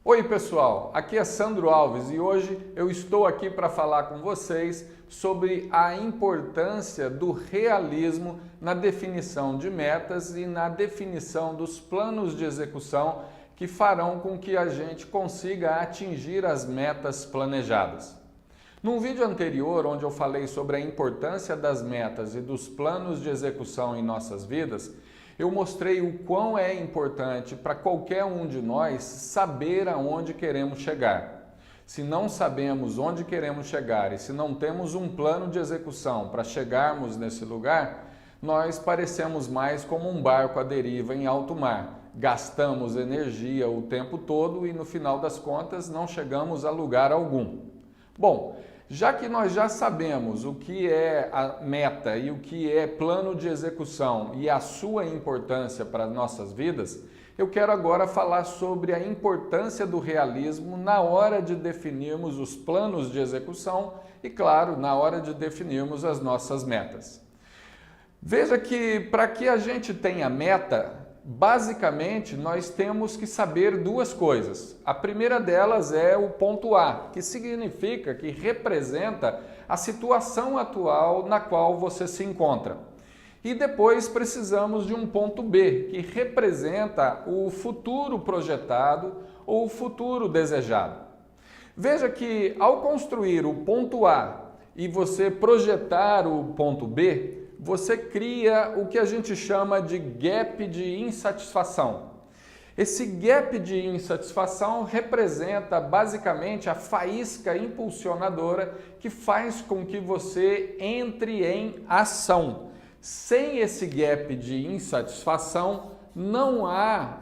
Oi pessoal, aqui é Sandro Alves e hoje eu estou aqui para falar com vocês sobre a importância do realismo na definição de metas e na definição dos planos de execução que farão com que a gente consiga atingir as metas planejadas. Num vídeo anterior, onde eu falei sobre a importância das metas e dos planos de execução em nossas vidas, eu mostrei o quão é importante para qualquer um de nós saber aonde queremos chegar. Se não sabemos onde queremos chegar e se não temos um plano de execução para chegarmos nesse lugar, nós parecemos mais como um barco à deriva em alto mar. Gastamos energia o tempo todo e no final das contas não chegamos a lugar algum. Bom, já que nós já sabemos o que é a meta e o que é plano de execução e a sua importância para as nossas vidas, eu quero agora falar sobre a importância do realismo na hora de definirmos os planos de execução e, claro, na hora de definirmos as nossas metas. Veja que para que a gente tenha meta, basicamente, nós temos que saber duas coisas. A primeira delas é o ponto A, que significa que representa a situação atual na qual você se encontra. E depois precisamos de um ponto B, que representa o futuro projetado ou o futuro desejado. Veja que ao construir o ponto A e você projetar o ponto B, você cria o que a gente chama de gap de insatisfação. Esse gap de insatisfação representa basicamente a faísca impulsionadora que faz com que você entre em ação. Sem esse gap de insatisfação, não há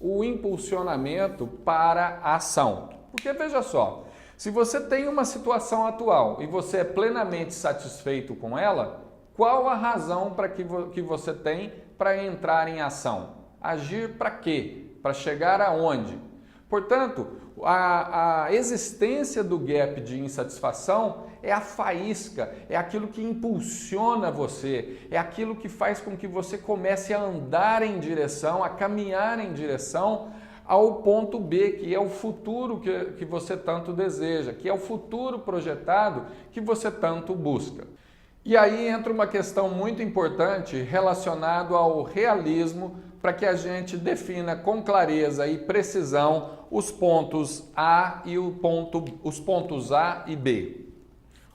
o impulsionamento para a ação. Porque veja só, se você tem uma situação atual e você é plenamente satisfeito com ela, qual a razão para que você tem para entrar em ação? Agir para quê? Para chegar aonde? Portanto, a existência do gap de insatisfação é a faísca, é aquilo que impulsiona você, é aquilo que faz com que você comece a andar em direção, a caminhar em direção ao ponto B, que é o futuro que você tanto deseja, que é o futuro projetado que você tanto busca. E aí entra uma questão muito importante relacionada ao realismo para que a gente defina com clareza e precisão os pontos A e os pontos A e B.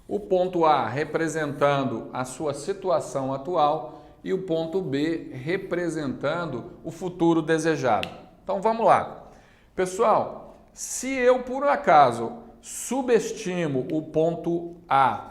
O ponto A representando a sua situação atual e o ponto B representando o futuro desejado. Então vamos lá. Pessoal, se eu por acaso subestimo o ponto A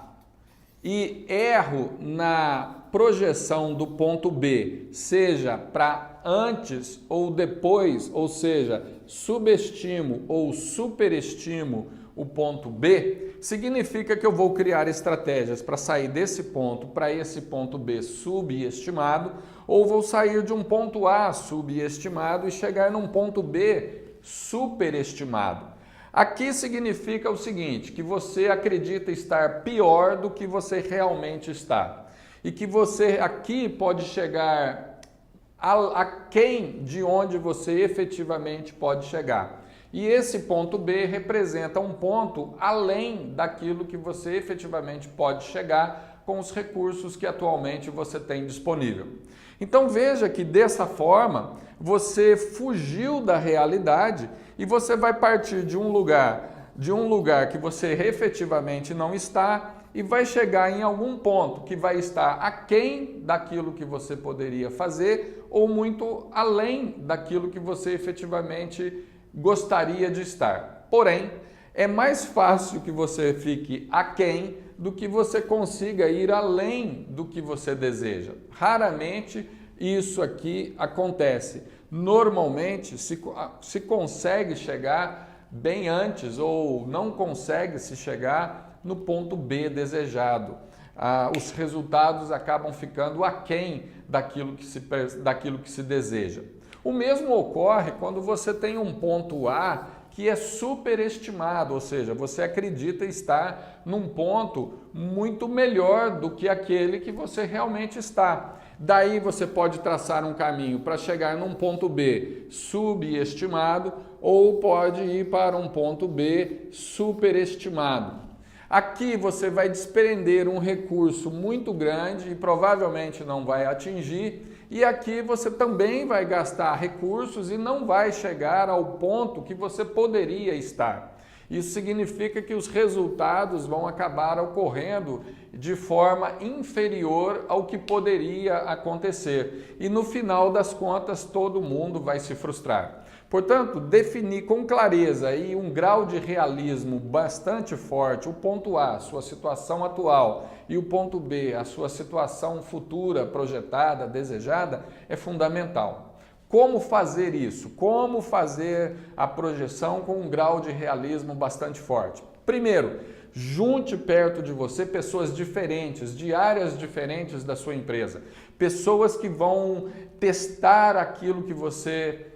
e erro na projeção do ponto B, seja para antes ou depois, ou seja, subestimo ou superestimo o ponto B, significa que eu vou criar estratégias para sair desse ponto para esse ponto B subestimado, ou vou sair de um ponto A subestimado e chegar num ponto B superestimado. Aqui significa o seguinte, que você acredita estar pior do que você realmente está. E que você aqui pode chegar aquém de onde você efetivamente pode chegar. E esse ponto B representa um ponto além daquilo que você efetivamente pode chegar com os recursos que atualmente você tem disponível. Então veja que dessa forma você fugiu da realidade e você vai partir de um lugar que você efetivamente não está e vai chegar em algum ponto que vai estar aquém daquilo que você poderia fazer ou muito além daquilo que você efetivamente gostaria de estar. Porém, é mais fácil que você fique aquém do que você consiga ir além do que você deseja. Raramente isso aqui acontece. Normalmente se consegue chegar bem antes ou não consegue se chegar no ponto B desejado. Os resultados acabam ficando aquém daquilo que se deseja. O mesmo ocorre quando você tem um ponto A que é superestimado, ou seja, você acredita estar num ponto muito melhor do que aquele que você realmente está. Daí você pode traçar um caminho para chegar num ponto B subestimado ou pode ir para um ponto B superestimado. Aqui você vai desprender um recurso muito grande e provavelmente não vai atingir, e aqui você também vai gastar recursos e não vai chegar ao ponto que você poderia estar. Isso significa que os resultados vão acabar ocorrendo de forma inferior ao que poderia acontecer. E no final das contas, todo mundo vai se frustrar. Portanto, definir com clareza e um grau de realismo bastante forte o ponto A, sua situação atual, e o ponto B, a sua situação futura, projetada, desejada, é fundamental. Como fazer isso? Como fazer a projeção com um grau de realismo bastante forte? Primeiro, junte perto de você pessoas diferentes, de áreas diferentes da sua empresa. Pessoas que vão testar aquilo que você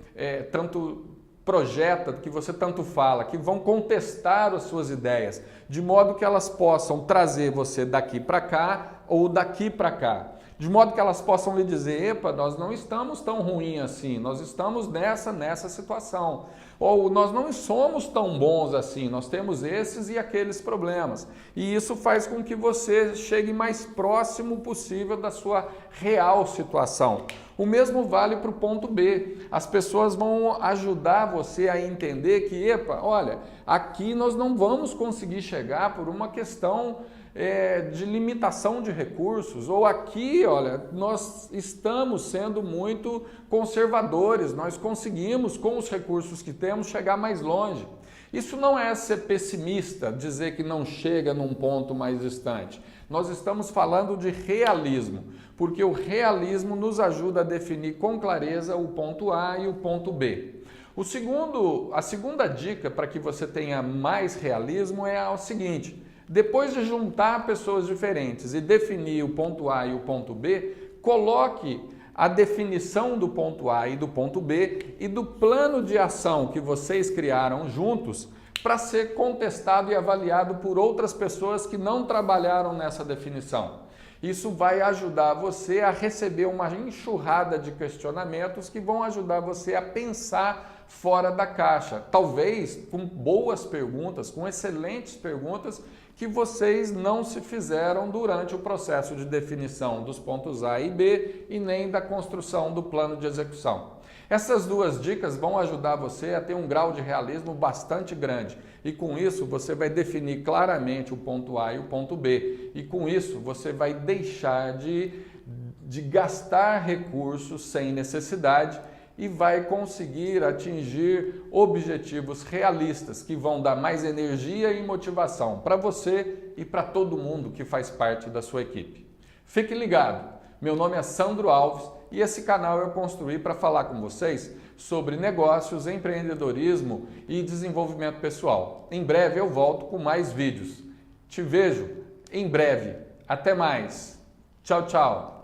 tanto projeta, que você tanto fala, que vão contestar as suas ideias, de modo que elas possam trazer você daqui para cá ou daqui para cá. De modo que elas possam lhe dizer, epa, nós não estamos tão ruim assim, nós estamos nessa situação. Ou nós não somos tão bons assim, nós temos esses e aqueles problemas. E isso faz com que você chegue mais próximo possível da sua real situação. O mesmo vale para o ponto B. As pessoas vão ajudar você a entender que, epa, olha, aqui nós não vamos conseguir chegar por uma questão de limitação de recursos, ou aqui, olha, nós estamos sendo muito conservadores, nós conseguimos, com os recursos que temos, chegar mais longe. Isso não é ser pessimista, dizer que não chega num ponto mais distante. Nós estamos falando de realismo, porque o realismo nos ajuda a definir com clareza o ponto A e o ponto B. A segunda dica para que você tenha mais realismo é o seguinte: depois de juntar pessoas diferentes e definir o ponto A e o ponto B, coloque a definição do ponto A e do ponto B e do plano de ação que vocês criaram juntos para ser contestado e avaliado por outras pessoas que não trabalharam nessa definição. Isso vai ajudar você a receber uma enxurrada de questionamentos que vão ajudar você a pensar fora da caixa. Talvez com boas perguntas, com excelentes perguntas que vocês não se fizeram durante o processo de definição dos pontos A e B e nem da construção do plano de execução. Essas duas dicas vão ajudar você a ter um grau de realismo bastante grande e com isso você vai definir claramente o ponto A e o ponto B e com isso você vai deixar de gastar recursos sem necessidade e vai conseguir atingir objetivos realistas que vão dar mais energia e motivação para você e para todo mundo que faz parte da sua equipe. Fique ligado, meu nome é Sandro Alves e esse canal eu construí para falar com vocês sobre negócios, empreendedorismo e desenvolvimento pessoal. Em breve eu volto com mais vídeos. Te vejo em breve. Até mais. Tchau, tchau.